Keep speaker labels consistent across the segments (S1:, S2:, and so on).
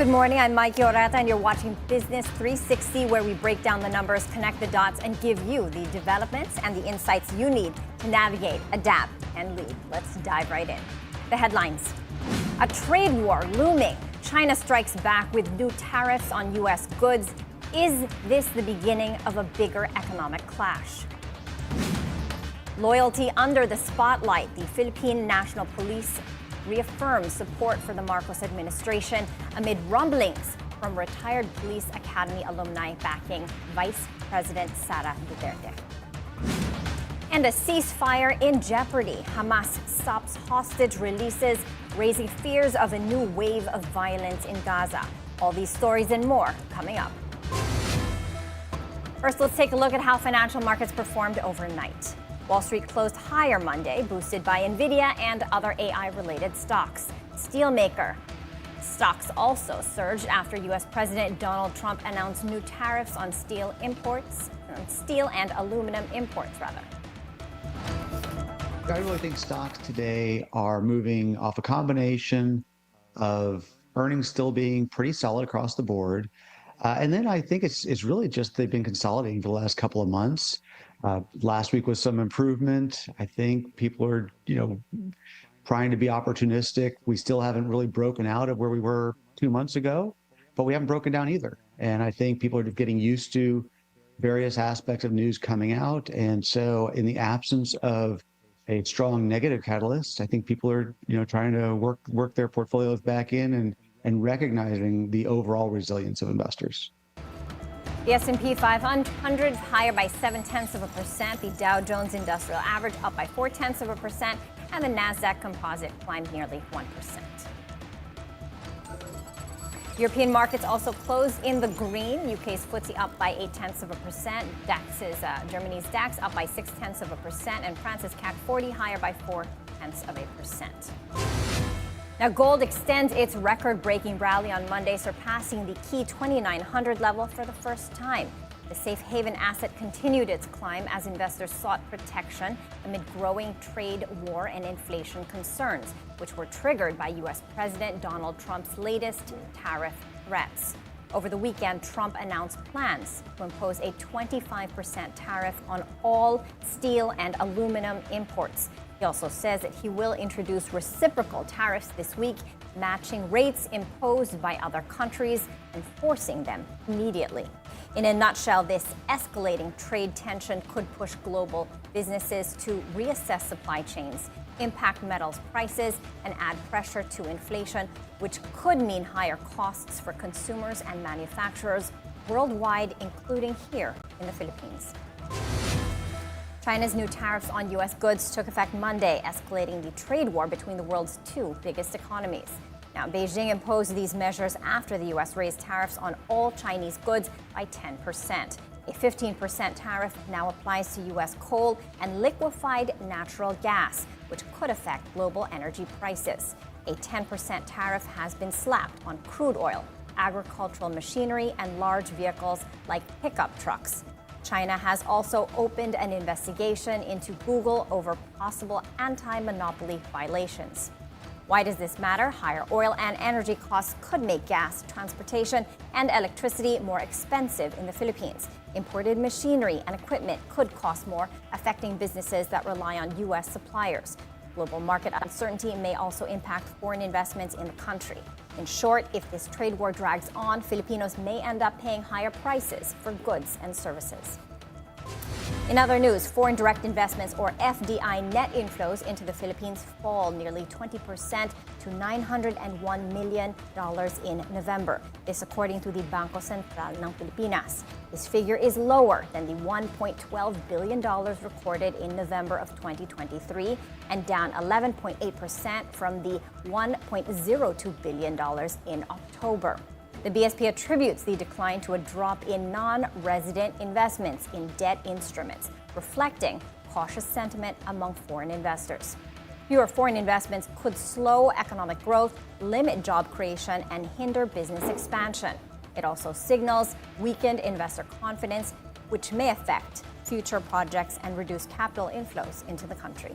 S1: Good morning, I'm Maiki Oreta and you're watching Business 360, where we break down the numbers, connect the dots, and give you the developments and the insights you need to navigate, adapt, and lead. Let's dive right in. The headlines. A trade war looming. China strikes back with new tariffs on U.S. goods. Is this the beginning of a bigger economic clash? Loyalty under the spotlight. The Philippine National Police reaffirms support for the Marcos administration amid rumblings from retired police academy alumni backing Vice President Sara Duterte. And a ceasefire in jeopardy. Hamas stops hostage releases, raising fears of a new wave of violence in Gaza. All these stories and more coming up. First, let's take a look at how financial markets performed overnight. Wall Street closed higher Monday, boosted by Nvidia and other AI-related stocks. Steelmaker stocks also surged after U.S. President Donald Trump announced new tariffs on steel and aluminum imports, rather.
S2: I really think stocks today are moving off a combination of earnings still being pretty solid across the board. And then I think it's really just they've been consolidating for the last couple of months. Last week was some improvement. I think people are, trying to be opportunistic. We still haven't really broken out of where we were 2 months ago, but we haven't broken down either. And I think people are getting used to various aspects of news coming out. And so in the absence of a strong negative catalyst, I think people are, trying to work their portfolios back in and recognizing the overall resilience of investors.
S1: The S&P 500 higher by 0.7%. The Dow Jones Industrial Average up by 0.4%, and the Nasdaq Composite climbed nearly 1%. European markets also closed in the green. UK's FTSE up by 0.8%. Germany's DAX up by 0.6%, and France's CAC 40 higher by 0.4%. Now, gold extends its record-breaking rally on Monday, surpassing the key 2,900 level for the first time. The safe haven asset continued its climb as investors sought protection amid growing trade war and inflation concerns, which were triggered by U.S. President Donald Trump's latest tariff threats. Over the weekend, Trump announced plans to impose a 25% tariff on all steel and aluminum imports. He also says that he will introduce reciprocal tariffs this week, matching rates imposed by other countries and forcing them immediately. In a nutshell, this escalating trade tension could push global businesses to reassess supply chains, impact metals prices, and add pressure to inflation, which could mean higher costs for consumers and manufacturers worldwide, including here in the Philippines. China's new tariffs on U.S. goods took effect Monday, escalating the trade war between the world's two biggest economies. Now, Beijing imposed these measures after the U.S. raised tariffs on all Chinese goods by 10%. A 15% tariff now applies to U.S. coal and liquefied natural gas, which could affect global energy prices. A 10% tariff has been slapped on crude oil, agricultural machinery, and large vehicles like pickup trucks. China has also opened an investigation into Google over possible anti-monopoly violations. Why does this matter? Higher oil and energy costs could make gas, transportation, and electricity more expensive in the Philippines. Imported machinery and equipment could cost more, affecting businesses that rely on U.S. suppliers. Global market uncertainty may also impact foreign investments in the country. In short, if this trade war drags on, Filipinos may end up paying higher prices for goods and services. In other news, foreign direct investments, or FDI, net inflows into the Philippines fall nearly 20% to $901 million in November. This according to the Bangko Sentral ng Pilipinas. This figure is lower than the $1.12 billion recorded in November of 2023 and down 11.8% from the $1.02 billion in October. The BSP attributes the decline to a drop in non-resident investments in debt instruments, reflecting cautious sentiment among foreign investors. Fewer foreign investments could slow economic growth, limit job creation, and hinder business expansion. It also signals weakened investor confidence, which may affect future projects and reduce capital inflows into the country.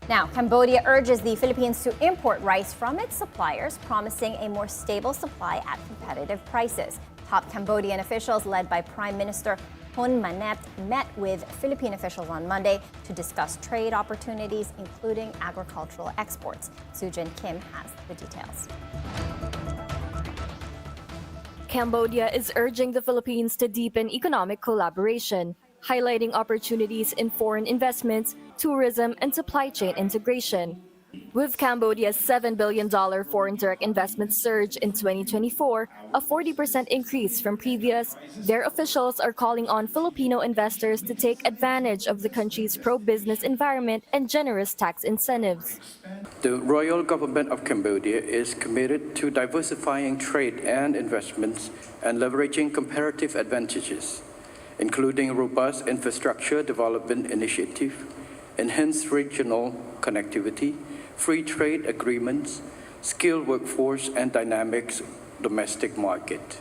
S1: Now, Cambodia urges the Philippines to import rice from its suppliers, promising a more stable supply at competitive prices. Top Cambodian officials, led by Prime Minister Hun Manet, met with Philippine officials on Monday to discuss trade opportunities, including agricultural exports. Sujin Kim has the details.
S3: Cambodia is urging the Philippines to deepen economic collaboration, highlighting opportunities in foreign investments, tourism, and supply chain integration. With Cambodia's $7 billion foreign direct investment surge in 2024, a 40% increase from previous, their officials are calling on Filipino investors to take advantage of the country's pro-business environment and generous tax incentives.
S4: The Royal Government of Cambodia is committed to diversifying trade and investments and leveraging comparative advantages, including robust infrastructure development initiative, enhanced regional connectivity, free trade agreements, skilled workforce, and dynamic domestic market.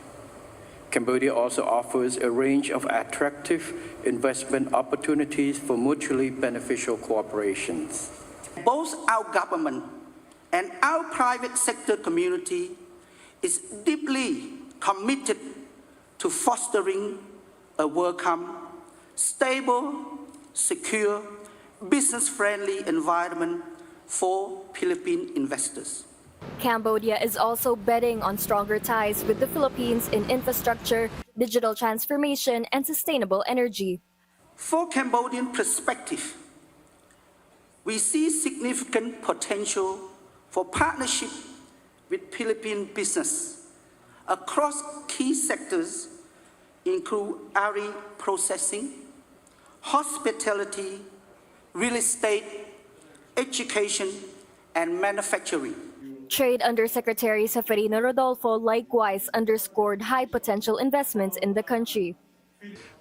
S4: Cambodia also offers a range of attractive investment opportunities for mutually beneficial cooperations.
S5: Both our government and our private sector community is deeply committed to fostering a welcome, stable, secure, business-friendly environment for Philippine investors.
S3: Cambodia is also betting on stronger ties with the Philippines in infrastructure, digital transformation, and sustainable energy.
S5: For Cambodian perspective, we see significant potential for partnership with Philippine business across key sectors, include agri processing, hospitality, real estate, education, and manufacturing.
S3: Trade Undersecretary Seferino Rodolfo likewise underscored high potential investments in the country.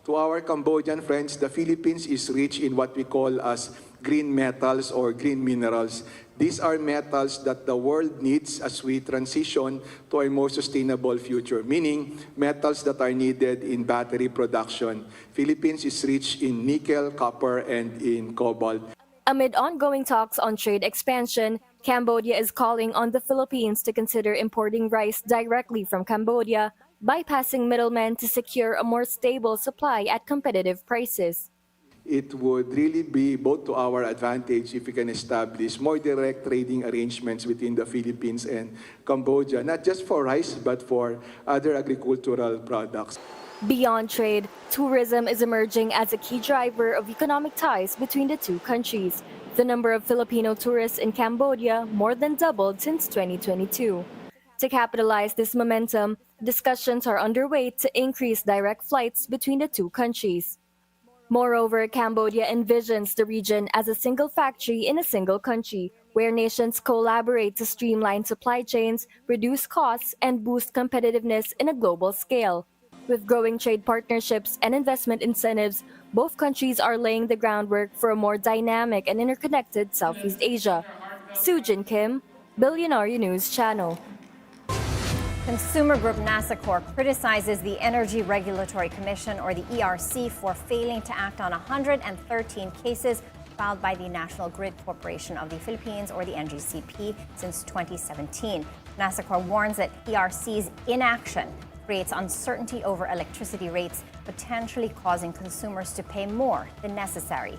S6: To our Cambodian friends, the Philippines is rich in what we call as green metals or green minerals. These are metals that the world needs as we transition to a more sustainable future, meaning metals that are needed in battery production. Philippines is rich in nickel, copper, and in cobalt.
S3: Amid ongoing talks on trade expansion, Cambodia is calling on the Philippines to consider importing rice directly from Cambodia, bypassing middlemen to secure a more stable supply at competitive prices.
S6: It would really be both to our advantage if we can establish more direct trading arrangements between the Philippines and Cambodia, not just for rice, but for other agricultural products.
S3: Beyond trade, tourism is emerging as a key driver of economic ties between the two countries. The number of Filipino tourists in Cambodia more than doubled since 2022. To capitalize this momentum, discussions are underway to increase direct flights between the two countries. Moreover, Cambodia envisions the region as a single factory in a single country, where nations collaborate to streamline supply chains, reduce costs, and boost competitiveness in a global scale. With growing trade partnerships and investment incentives, both countries are laying the groundwork for a more dynamic and interconnected Southeast Asia. Sujin Kim, Bilyonaryo News Channel.
S1: Consumer group Nasacor criticizes the Energy Regulatory Commission, or the ERC, for failing to act on 113 cases filed by the National Grid Corporation of the Philippines, or the NGCP, since 2017. Nasacor warns that ERC's inaction creates uncertainty over electricity rates, potentially causing consumers to pay more than necessary.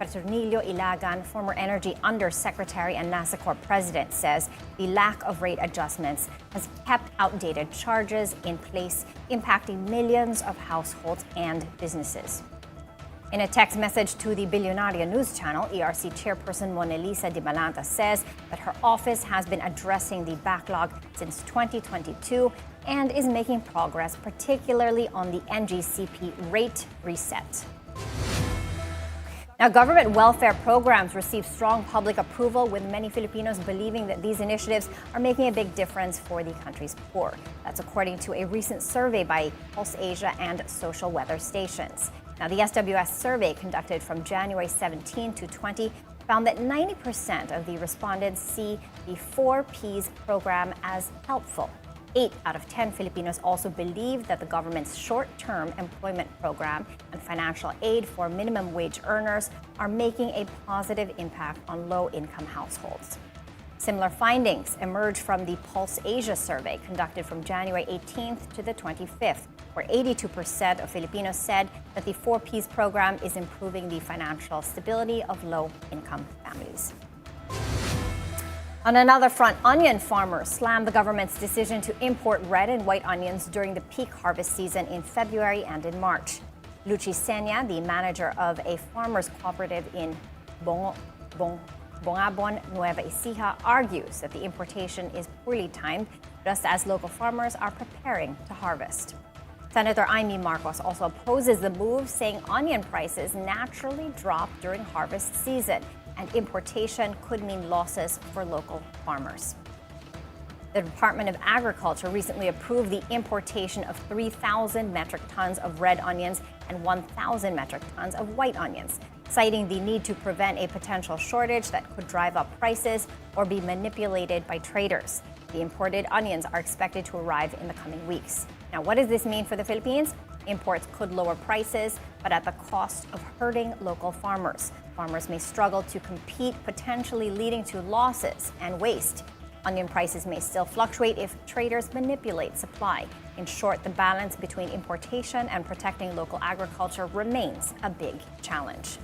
S1: Petronilio Ilagan, former Energy Undersecretary and Nasacor President, says the lack of rate adjustments has kept outdated charges in place, impacting millions of households and businesses. In a text message to the Bilyonaryo News Channel, ERC Chairperson Monelisa Di Balanta says that her office has been addressing the backlog since 2022 and is making progress, particularly on the NGCP rate reset. Now, government welfare programs receive strong public approval, with many Filipinos believing that these initiatives are making a big difference for the country's poor. That's according to a recent survey by Pulse Asia and Social Weather Stations. Now, the SWS survey, conducted from January 17 to 20, found that 90% of the respondents see the 4Ps program as helpful. 8 out of 10 Filipinos also believe that the government's short-term employment program and financial aid for minimum wage earners are making a positive impact on low-income households. Similar findings emerge from the Pulse Asia survey conducted from January 18th to the 25th, where 82% of Filipinos said that the 4Ps program is improving the financial stability of low-income families. On another front, onion farmers slammed the government's decision to import red and white onions during the peak harvest season in February and in March. Luchi Senya, the manager of a farmers cooperative in Bongabon, Nueva Ecija, argues that the importation is poorly timed, just as local farmers are preparing to harvest. Senator Amy Marcos also opposes the move, saying onion prices naturally drop during harvest season, and importation could mean losses for local farmers. The Department of Agriculture recently approved the importation of 3,000 metric tons of red onions and 1,000 metric tons of white onions, citing the need to prevent a potential shortage that could drive up prices or be manipulated by traders. The imported onions are expected to arrive in the coming weeks. Now, what does this mean for the Philippines? Imports could lower prices, but at the cost of hurting local farmers. Farmers may struggle to compete, potentially leading to losses and waste. Onion prices may still fluctuate if traders manipulate supply. In short, the balance between importation and protecting local agriculture remains a big challenge.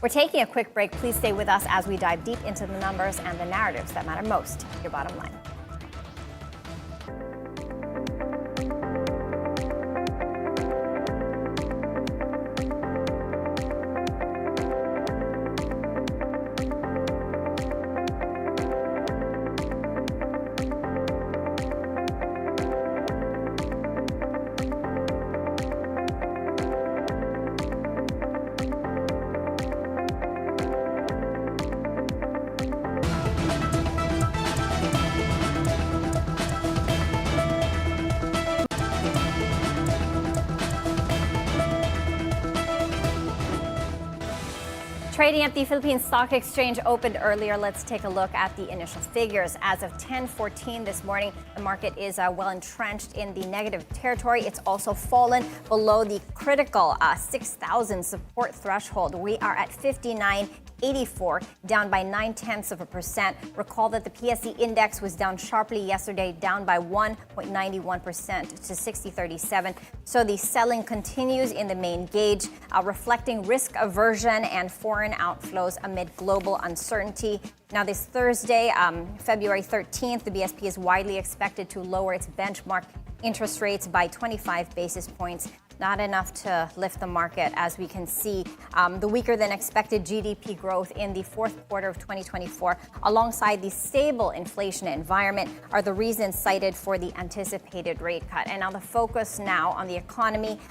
S1: We're taking a quick break. Please stay with us as we dive deep into the numbers and the narratives that matter most. Your bottom line. Trading at the Philippine Stock Exchange opened earlier. Let's take a look at the initial figures. As of 10:14 this morning, the market is well entrenched in the negative territory. It's also fallen below the critical 6,000 support threshold. We are at 59.84, down by 0.9%. Recall that the PSE index was down sharply yesterday, down by 1.91% to 60.37. So the selling continues in the main gauge, reflecting risk aversion and foreign outflows amid global uncertainty. Now, this Thursday, February 13th, the BSP is widely expected to lower its benchmark interest rates by 25 basis points. Not enough to lift the market, as we can see. The weaker than expected GDP growth in the fourth quarter of 2024, alongside the stable inflation environment, are the reasons cited for the anticipated rate cut. And now the focus now on the economy,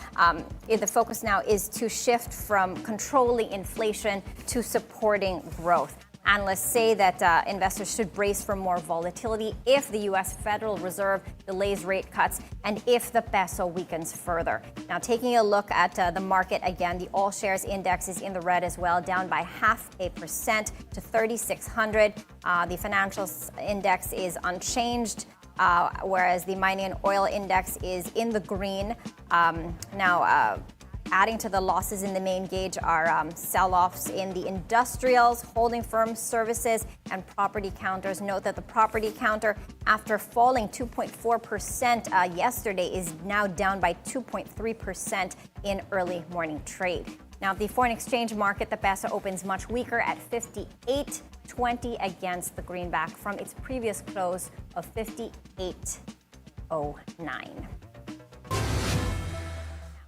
S1: the focus now is to shift from controlling inflation to supporting growth. Analysts say that investors should brace for more volatility if the U.S. Federal Reserve delays rate cuts and if the peso weakens further. Now, taking a look at the market again, the all shares index is in the red as well, down by 0.5% to 3,600. The financials index is unchanged, whereas the mining and oil index is in the green. Adding to the losses in the main gauge are sell-offs in the industrials, holding firms, services, and property counters. Note that the property counter, after falling 2.4% yesterday, is now down by 2.3% in early morning trade. Now, the foreign exchange market, the peso opens much weaker at 58.20 against the greenback from its previous close of 58.09.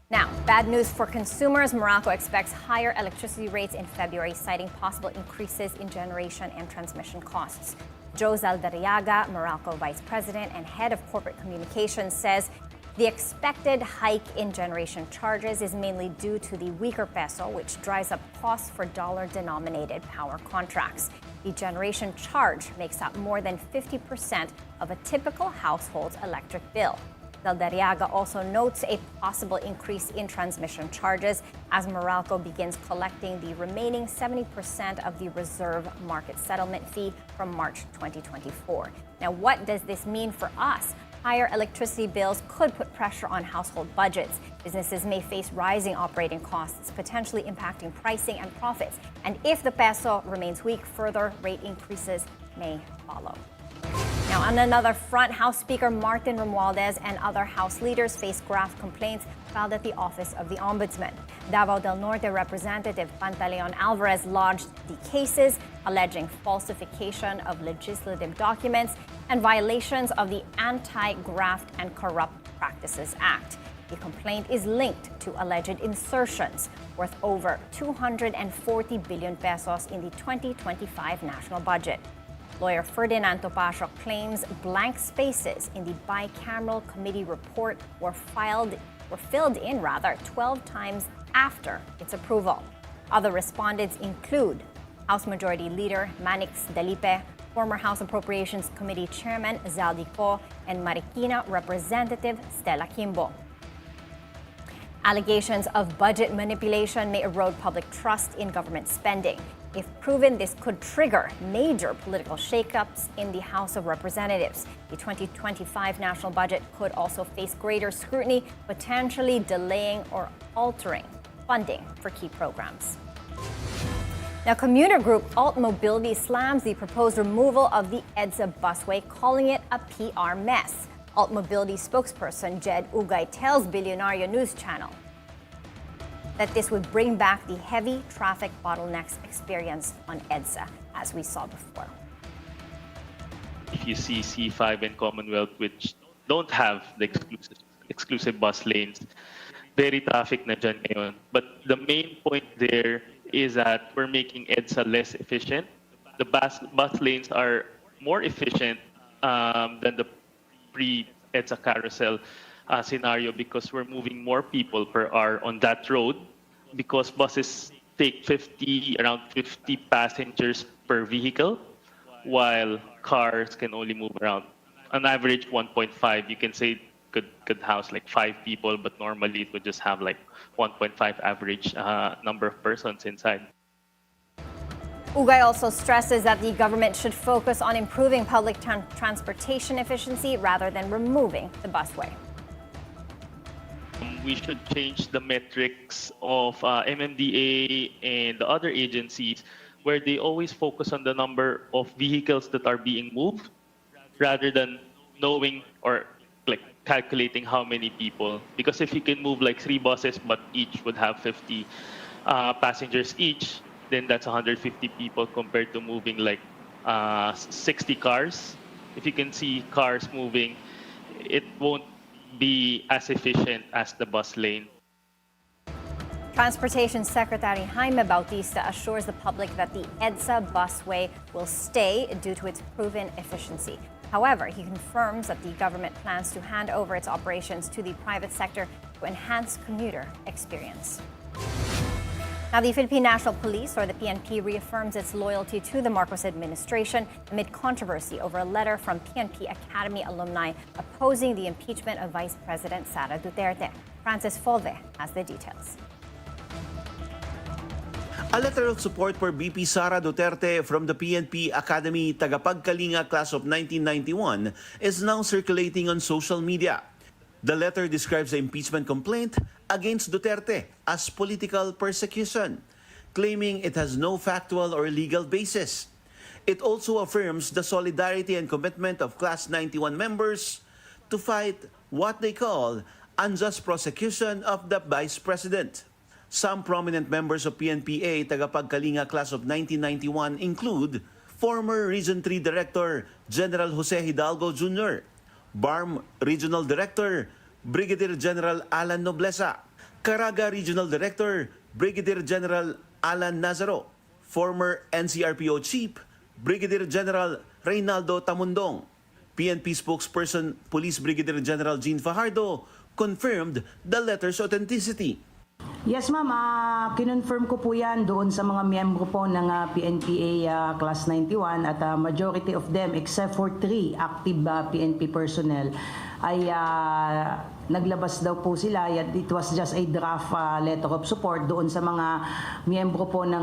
S1: Now, bad news for consumers. Meralco expects higher electricity rates in February, citing possible increases in generation and transmission costs. Joe Zaldariaga, Meralco Vice President and Head of Corporate Communications, says the expected hike in generation charges is mainly due to the weaker peso, which drives up costs for dollar-denominated power contracts. The generation charge makes up more than 50% of a typical household's electric bill. Dariaga also notes a possible increase in transmission charges as Meralco begins collecting the remaining 70% of the reserve market settlement fee from March 2024. Now, what does this mean for us? Higher electricity bills could put pressure on household budgets. Businesses may face rising operating costs, potentially impacting pricing and profits. And if the peso remains weak, further rate increases may follow. Now, on another front, House Speaker Martin Romualdez and other House leaders face graft complaints filed at the Office of the Ombudsman. Davao del Norte Representative Pantaleon Alvarez lodged the cases alleging falsification of legislative documents and violations of the Anti-Graft and Corrupt Practices Act. The complaint is linked to alleged insertions worth over 240 billion pesos in the 2025 national budget. Lawyer Ferdinand Topacio claims blank spaces in the bicameral committee report were filled in 12 times after its approval. Other respondents include House Majority Leader Manix Dalipe, former House Appropriations Committee Chairman Zaldico, and Marikina Representative Stella Kimbo. Allegations of budget manipulation may erode public trust in government spending. If proven, this could trigger major political shakeups in the House of Representatives. The 2025 national budget could also face greater scrutiny, potentially delaying or altering funding for key programs. Now, commuter group Alt Mobility slams the proposed removal of the EDSA busway, calling it a PR mess. Alt Mobility spokesperson Jed Ugay tells Bilyonaryo News Channel that this would bring back the heavy traffic bottlenecks experienced on EDSA, as we saw before.
S7: If you see C5 and Commonwealth, which don't have the exclusive bus lanes, very traffic na dyan ngayon. But the main point there is that we're making EDSA less efficient. The bus lanes are more efficient than the pre-EDSA carousel scenario because we're moving more people per hour on that road because buses take around 50 passengers per vehicle, while cars can only move around, on average, 1.5. You can say could house like 5 people, but normally it would just have like 1.5 average number of persons inside.
S1: Ugay also stresses that the government should focus on improving public transportation efficiency rather than removing the busway.
S7: We should change the metrics of MMDA and the other agencies where they always focus on the number of vehicles that are being moved rather than knowing or like calculating how many people. Because if you can move like 3 buses but each would have 50 passengers each, then that's 150 people compared to moving like 60 cars. If you can see cars moving, it won't be as efficient as the bus lane.
S1: Transportation Secretary Jaime Bautista assures the public that the EDSA busway will stay due to its proven efficiency. However, he confirms that the government plans to hand over its operations to the private sector to enhance commuter experience. Now, the Philippine National Police, or the PNP, reaffirms its loyalty to the Marcos administration amid controversy over a letter from PNP Academy alumni opposing the impeachment of Vice President Sara Duterte. Francis Folve has the details.
S8: A letter of support for VP Sara Duterte from the PNP Academy Tagapagkalinga class of 1991 is now circulating on social media. The letter describes the impeachment complaint against Duterte as political persecution, claiming it has no factual or legal basis. It also affirms the solidarity and commitment of Class 91 members to fight what they call unjust prosecution of the Vice President. Some prominent members of PNPA Tagapagkalinga class of 1991 include former Region 3 Director General Jose Hidalgo Jr., BARM Regional Director Brigadier General Alan Nobleza, Caraga Regional Director Brigadier General Alan Nazaro, former NCRPO Chief Brigadier General Reynaldo Tamundong. PNP spokesperson Police Brigadier General Jean Fajardo confirmed the letter's authenticity.
S9: Yes ma'am, kinonfirm ko po yan doon sa mga miyembro po ng PNPA Class 91 at majority of them except for 3 active PNP personnel ay naglabas daw po sila. It was just a draft letter of support doon sa mga miyembro po ng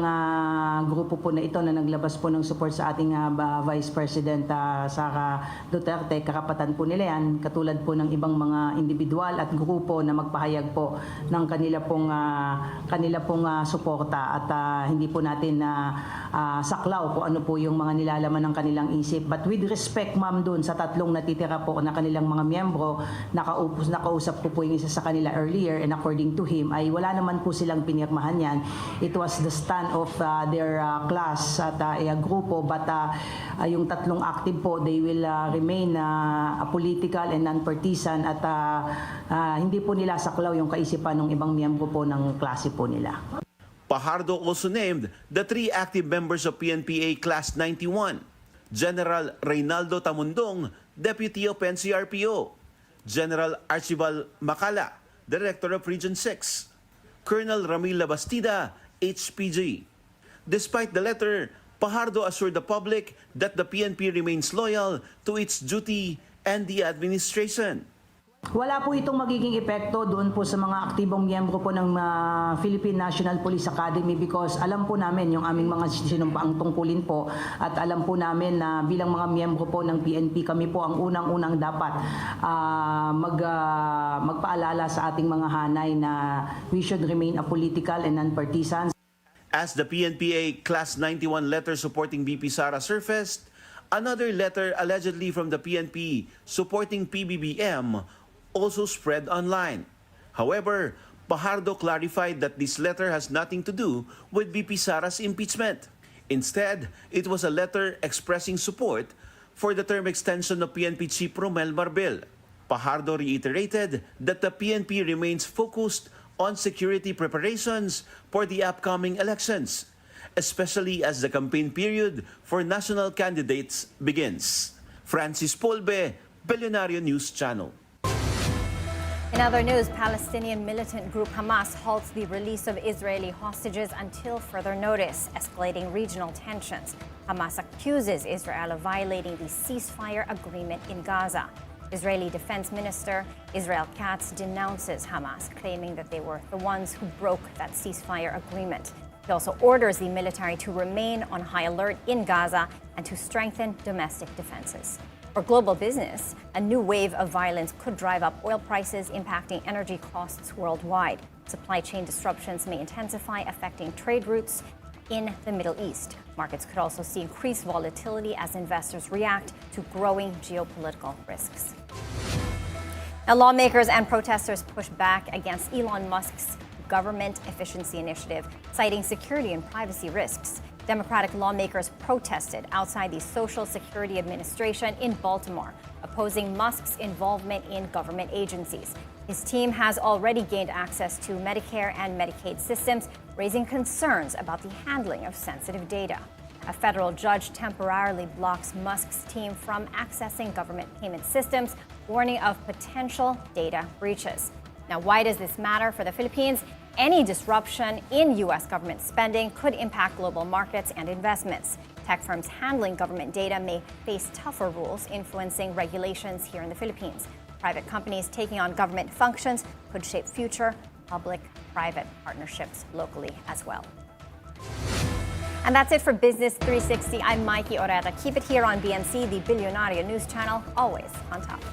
S9: grupo po na ito na naglabas po ng support sa ating Vice President Sara Duterte. Karapatan po nila yan, katulad po ng ibang mga individual at grupo na magpahayag po ng kanila pong suporta at hindi po natin saklaw kung ano po yung mga nilalaman ng kanilang isip. But with respect, ma'am, doon sa tatlong natitira po na kanilang mga miyembro, nakausap ko po yung isa sa kanila earlier, and according to him, ay wala naman po silang pinirmahan yan. It was the stand of their class at grupo, but yung tatlong active po, they will remain political and non-partisan at hindi po nila saklaw yung kaisipan ng ibang miyembro po ng klase po nila.
S8: Fajardo also named the 3 active members of PNPA Class 91, General Reynaldo Tamundong, Deputy of NCRPO, General Archibald Macala, Director of Region 6, Colonel Ramil Labastida, HPG. Despite the letter, Fajardo assured the public that the PNP remains loyal to its duty and the administration.
S9: Wala po itong magiging epekto doon po sa mga aktibong miyembro po ng Philippine National Police Academy because alam po namin yung aming mga sinumpaang tungkulin po at alam po namin na bilang mga miyembro po ng PNP, kami po ang unang-unang dapat magpaalala sa ating mga hanay na we should remain apolitical and non-partisan.
S8: As the PNPA Class 91 letter supporting VP Sara surfaced, another letter allegedly from the PNP supporting PBBM also spread online. However, Fajardo clarified that this letter has nothing to do with VP Sara's impeachment. Instead, it was a letter expressing support for the term extension of PNP Chief Romel Marbil. Fajardo reiterated that the PNP remains focused on security preparations for the upcoming elections, especially as the campaign period for national candidates begins. Francis Polbe, Bilyonaryo News Channel.
S1: In other news, Palestinian militant group Hamas halts the release of Israeli hostages until further notice, escalating regional tensions. Hamas accuses Israel of violating the ceasefire agreement in Gaza. Israeli Defense Minister Israel Katz denounces Hamas, claiming that they were the ones who broke that ceasefire agreement. He also orders the military to remain on high alert in Gaza and to strengthen domestic defenses. For global business, a new wave of violence could drive up oil prices, impacting energy costs worldwide. Supply chain disruptions may intensify, affecting trade routes in the Middle East. Markets could also see increased volatility as investors react to growing geopolitical risks. Now, lawmakers and protesters push back against Elon Musk's government efficiency initiative, citing security and privacy risks. Democratic lawmakers protested outside the Social Security Administration in Baltimore, opposing Musk's involvement in government agencies. His team has already gained access to Medicare and Medicaid systems, raising concerns about the handling of sensitive data. A federal judge temporarily blocks Musk's team from accessing government payment systems, warning of potential data breaches. Now, why does this matter for the Philippines? Any disruption in U.S. government spending could impact global markets and investments. Tech firms handling government data may face tougher rules, influencing regulations here in the Philippines. Private companies taking on government functions could shape future public-private partnerships locally as well. And that's it for Business 360. I'm Maiki Oreta. Keep it here on BNC, the Bilyonaryo News Channel, always on top.